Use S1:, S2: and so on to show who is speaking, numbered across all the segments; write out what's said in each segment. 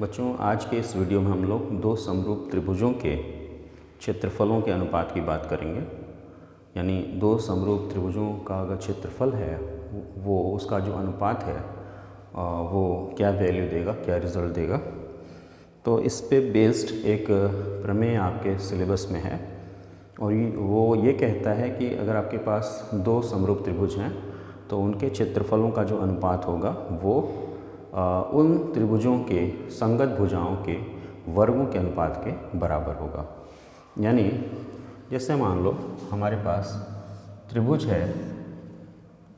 S1: बच्चों, आज के इस वीडियो में हम लोग दो समरूप त्रिभुजों के क्षेत्रफलों के अनुपात की बात करेंगे। यानी दो समरूप त्रिभुजों का अगर क्षेत्रफल है वो उसका जो अनुपात है वो क्या वैल्यू देगा, क्या रिज़ल्ट देगा। तो इस पे बेस्ड एक प्रमेय आपके सिलेबस में है और वो ये कहता है कि अगर आपके पास दो समरूप त्रिभुज हैं तो उनके क्षेत्रफलों का जो अनुपात होगा वो उन त्रिभुजों के संगत भुजाओं के वर्गों के अनुपात के बराबर होगा। यानी जैसे मान लो हमारे पास त्रिभुज है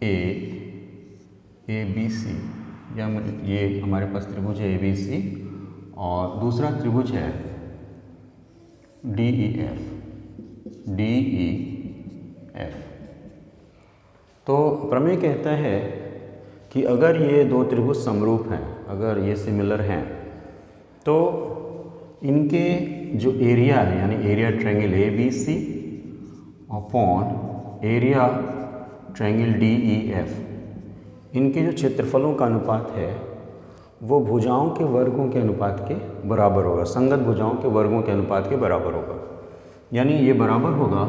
S1: ए बी सी, या ये हमारे पास त्रिभुज है ए बी सी और दूसरा त्रिभुज है डी ई एफ। तो प्रमेय कहता है कि अगर ये दो त्रिभुज समरूप हैं, अगर ये सिमिलर हैं, तो इनके जो एरिया है यानी area triangle A B C upon area triangle D E F, इनके जो क्षेत्रफलों का अनुपात है वो भुजाओं के वर्गों के अनुपात के बराबर होगा, संगत भुजाओं के वर्गों के अनुपात के बराबर होगा। यानी ये बराबर होगा,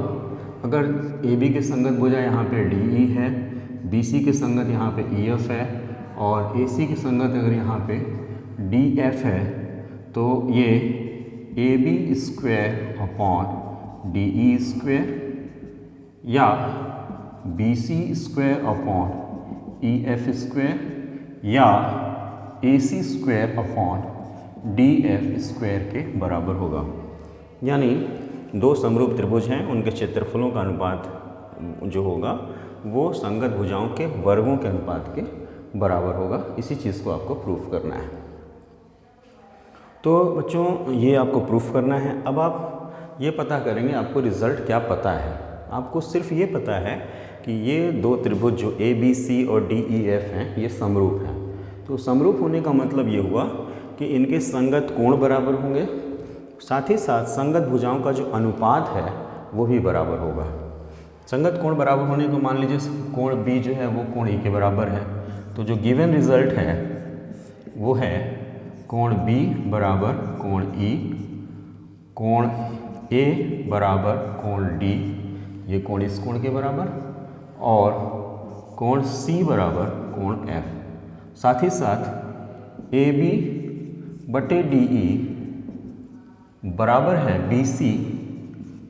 S1: अगर ए बी के संगत भुजा यहाँ पे डी ई है, बी सी के संगत यहाँ पे ई एफ है और ए सी के संगत अगर यहाँ पे डी एफ है, तो ये A B square upon D E square या B C square upon E F square या A C square upon D F square के बराबर होगा। यानी दो समरूप त्रिभुज हैं, उनके क्षेत्रफलों का अनुपात जो होगा वो संगत भुजाओं के वर्गों के अनुपात के बराबर होगा। इसी चीज़ को आपको प्रूफ करना है। तो बच्चों, ये आपको प्रूफ करना है। अब आप ये पता करेंगे आपको रिज़ल्ट क्या पता है। आपको सिर्फ ये पता है कि ये दो त्रिभुज जो ए बी सी और डी ई एफ हैं ये समरूप हैं। तो समरूप होने का मतलब ये हुआ कि इनके संगत कोण बराबर होंगे, साथ ही साथ संगत भुजाओं का जो अनुपात है वो भी बराबर होगा। संगत कोण बराबर होने को मान लीजिए कोण बी जो है वो कोण ई के बराबर है, तो जो गिवन रिजल्ट है वो है कोण बी बराबर कोण ई, कोण ए बराबर कोण डी, ये कोण इस कोण के बराबर, और कोण सी बराबर कोण एफ। साथ ही साथ ए बी बटे डी ई बराबर है बी सी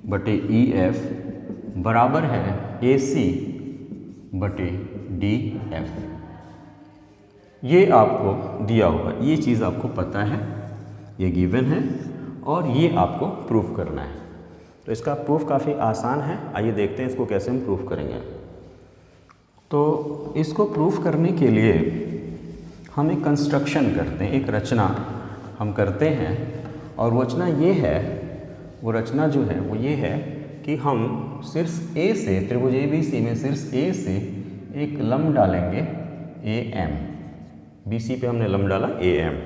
S1: बटे ई एफ बराबर है ए सी बटे डी एफ। ये आपको दिया होगा, ये चीज़ आपको पता है, ये गिवन है और ये आपको प्रूफ करना है। तो इसका प्रूफ काफ़ी आसान है। आइए देखते हैं इसको कैसे हम प्रूफ करेंगे। तो इसको प्रूफ करने के लिए हम एक कंस्ट्रक्शन करते हैं, एक रचना हम करते हैं। और रचना ये है, वो रचना जो है वो ये है कि हम सिर्फ ए से, त्रिभुज ए बी सी में सिर्फ ए से एक लंब डालेंगे ए एम, बी सी पे हमने लंब डाला ए एम,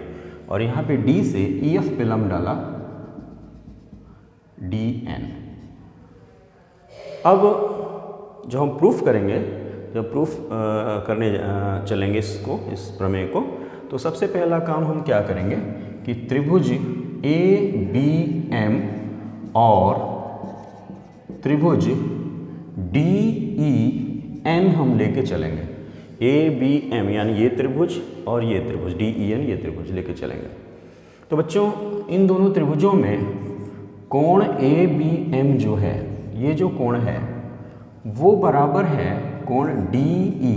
S1: और यहाँ पे डी से ई एफ पे लंब डाला डी एन। अब जो हम प्रूफ करेंगे, जब प्रूफ करने चलेंगे इसको, इस प्रमेय को, तो सबसे पहला काम हम क्या करेंगे कि त्रिभुज ए बी एम और त्रिभुज डी ई एन हम लेके चलेंगे। ए बी एम यानी ये त्रिभुज और ये त्रिभुज डी ई एन, ये त्रिभुज लेके चलेंगे। तो बच्चों, इन दोनों त्रिभुजों में कोण ए बी एम जो है, ये जो कोण है वो बराबर है कोण डी ई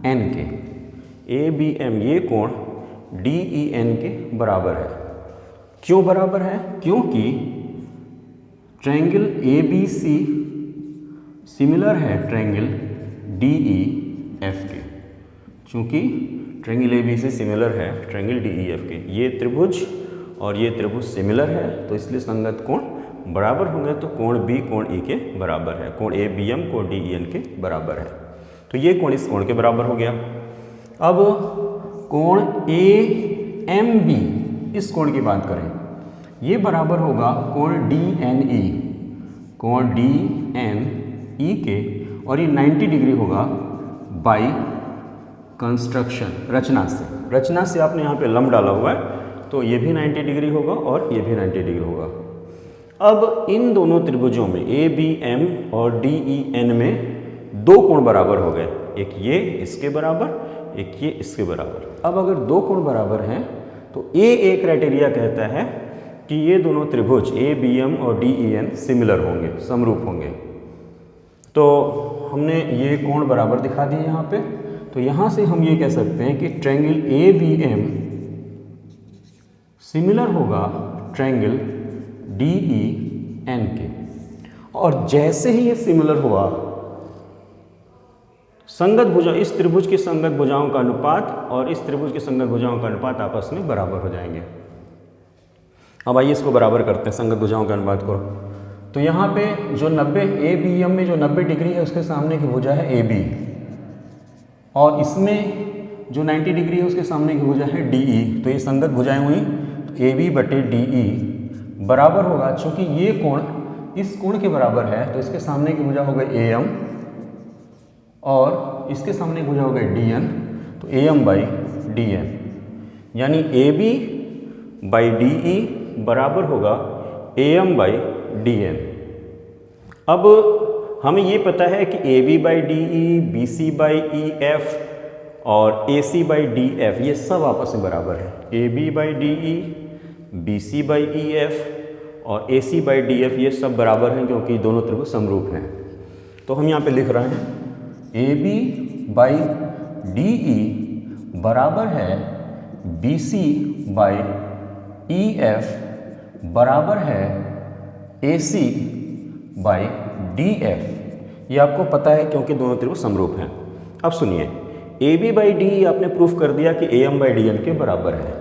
S1: एन के। ए बी एम ये कोण डी ई एन के बराबर है। क्यों बराबर है? क्योंकि triangle A B C similar है ट्रायंगल डी ई एफ के। चूँकि triangle A B C similar है ट्रायंगल डी ई एफ के, ये त्रिभुज और ये त्रिभुज सिमिलर है, तो इसलिए संगत कोण बराबर होंगे। तो कोण बी कोण ई के बराबर है, कोण ए बी एम कोण डी ई एन के बराबर है। तो ये कोण इस कोण के बराबर हो गया। अब कोण ए एम बी, इस कोण की बात करें, ये बराबर होगा कोण डी एन ई, कोण डी एन ई के, और ये 90 डिग्री होगा बाई कंस्ट्रक्शन, रचना से। रचना से आपने यहाँ पे लंब डाला हुआ है, तो ये भी 90 डिग्री होगा और ये भी 90 डिग्री होगा। अब इन दोनों त्रिभुजों में ABM और DEN में दो कोण बराबर हो गए, एक ये इसके बराबर, एक ये इसके बराबर। अब अगर दो कोण बराबर हैं तो ए क्राइटेरिया कहता है कि ये दोनों त्रिभुज ABM और DEN सिमिलर होंगे, समरूप होंगे। तो हमने ये कोण बराबर दिखा दिए यहाँ पे, तो यहाँ से हम ये कह सकते हैं कि ट्रायंगल ABM सिमिलर होगा ट्रायंगल DEN के। और जैसे ही ये सिमिलर हुआ, संगत भुजा, इस त्रिभुज की संगत भुजाओं का अनुपात और इस त्रिभुज की संगत भुजाओं का अनुपात आपस में बराबर हो जाएंगे। अब आइए इसको बराबर करते हैं, संगत भुजाओं का अनुपात को। तो यहाँ पे जो 90 ABM में जो 90 डिग्री है उसके सामने की भुजा है AB, और इसमें जो 90 डिग्री है उसके सामने की भुजा है DE। तो ये संगत भुजाएं हुई, तो AB बटे DE बराबर होगा, चूंकि ये कोण इस कोण के बराबर है तो इसके सामने की भुजा हो गई AM और इसके सामने की भुजा हो गई DN, तो AM बाई DN, यानी AB बाई DE बराबर होगा AM बाई DN। अब हमें ये पता है कि AB by DE, BC by EF और AC बाई DF ये सब आपस में बराबर है। AB by DE, BC by EF और AC बाई DF ये सब बराबर हैं क्योंकि दोनों त्रिभुज समरूप हैं। तो हम यहाँ पे लिख रहे हैं AB बाई DE बराबर है BC बाई EF बराबर है AC बाई DF। ये आपको पता है क्योंकि दोनों त्रिभुज समरूप हैं। अब सुनिए, AB बाई DE आपने प्रूफ कर दिया कि AM बाई DN के बराबर है।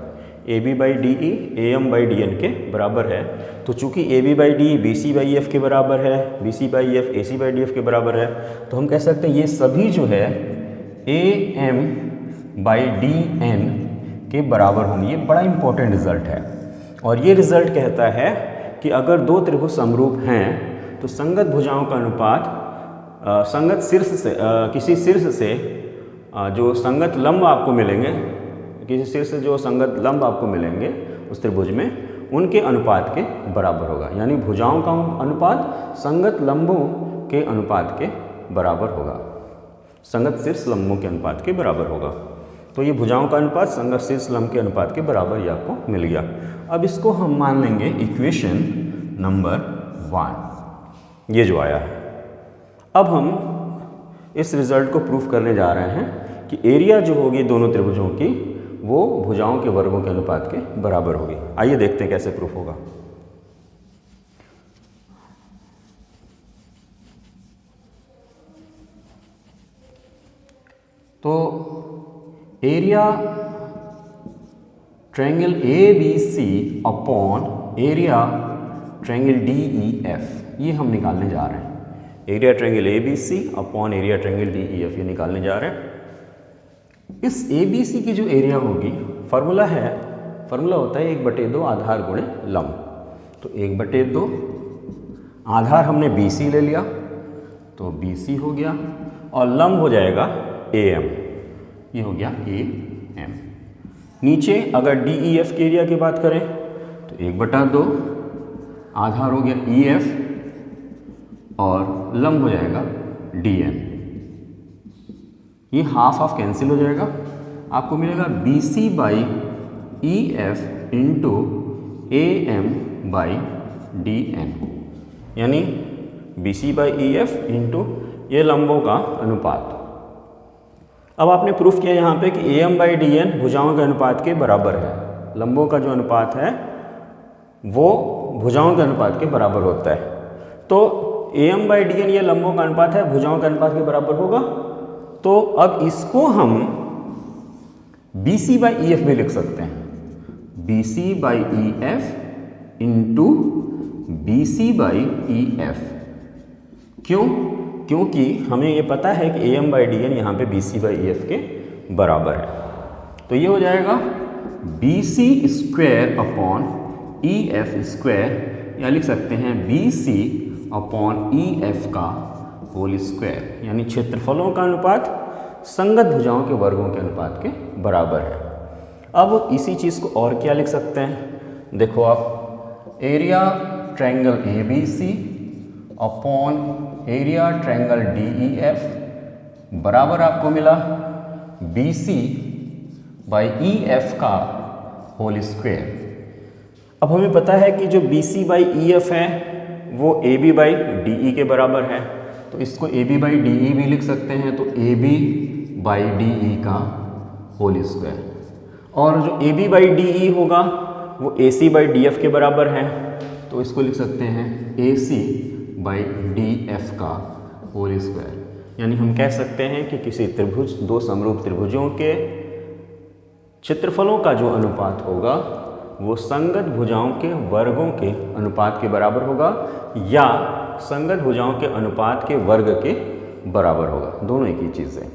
S1: AB by DE AM by DN के बराबर है, तो चूंकि AB by DE BC by EF के बराबर है, BC by EF AC by DF के बराबर है, तो हम कह सकते हैं ये सभी जो है AM बाई DN के बराबर होंगे। ये बड़ा इंपॉर्टेंट रिजल्ट है, और ये रिजल्ट कहता है कि अगर दो त्रिभुज समरूप हैं तो संगत भुजाओं का अनुपात संगत शीर्ष से किसी शीर्ष से जो संगत लंब आपको मिलेंगे, किसी शीर्ष से जो संगत लंब आपको मिलेंगे उस त्रिभुज में, उनके अनुपात के बराबर होगा। यानी भुजाओं का अनुपात संगत लंबों के अनुपात के बराबर होगा, संगत शीर्ष लंबों के अनुपात के बराबर होगा। तो ये भुजाओं का अनुपात संगत शीर्ष लंब के अनुपात के बराबर ये आपको मिल गया। अब इसको हम मान लेंगे इक्वेशन नंबर 1, ये जो आया है। अब हम इस रिजल्ट को प्रूफ करने जा रहे हैं कि एरिया जो होगी दोनों त्रिभुजों की वो भुजाओं के वर्गों के अनुपात के बराबर होगी। आइए देखते हैं कैसे प्रूफ होगा। तो area triangle ABC upon area triangle DEF ये हम निकालने जा रहे हैं। Area triangle ABC upon area triangle DEF ये निकालने जा रहे हैं। इस ABC की जो एरिया होगी, फार्मूला होता है 1/2 आधार गुणे लंब। तो 1/2 आधार हमने BC ले लिया तो BC हो गया, और लंब हो जाएगा AM, ये हो गया AM। नीचे अगर DEF के एरिया की बात करें तो 1/2 आधार हो गया EF और लंब हो जाएगा DN। ये हाफ कैंसिल हो जाएगा, आपको मिलेगा BC by EF into AM by DN, यानी BC बाई EF इंटू ये लंबों का अनुपात। अब आपने प्रूफ किया यहाँ पे कि AM बाई DN भुजाओं के अनुपात के बराबर है। लंबों का जो अनुपात है वो भुजाओं के अनुपात के बराबर होता है। तो AM बाई DN ये लंबों का अनुपात है, भुजाओं के अनुपात के बराबर होगा। तो अब इसको हम BC बाई EF भी लिख सकते हैं, BC by EF into BC by EF। क्यों? क्योंकि हमें ये पता है कि AM बाई DN यहाँ पे BC बाई EF के बराबर है। तो ये हो जाएगा BC square upon EF square, या लिख सकते हैं BC अपॉन EF का होल स्क्वायर, यानी क्षेत्रफलों का अनुपात संगत भुजाओं के वर्गों के अनुपात के बराबर है। अब इसी चीज़ को और क्या लिख सकते हैं, देखो आप, area triangle A B C upon area triangle D E F बराबर आपको मिला B C by E F का होल स्क्वायर। अब हमें पता है कि जो B C by E F है वो A B by D E के बराबर है, तो इसको A B by D E भी लिख सकते हैं, तो A B by D E का होल स्क्वायर। और जो ए बी बाई डी ई होगा वो ए सी बाई डी एफ के बराबर है, तो इसको लिख सकते हैं ए सी बाई डी एफ का होल स्क्वायर। यानी हम कह सकते हैं कि किसी त्रिभुज, दो समरूप त्रिभुजों के क्षेत्रफलों का जो अनुपात होगा वो संगत भुजाओं के वर्गों के अनुपात के बराबर होगा या संगत भुजाओं के अनुपात के वर्ग के बराबर होगा, दोनों एक ही चीज़ है।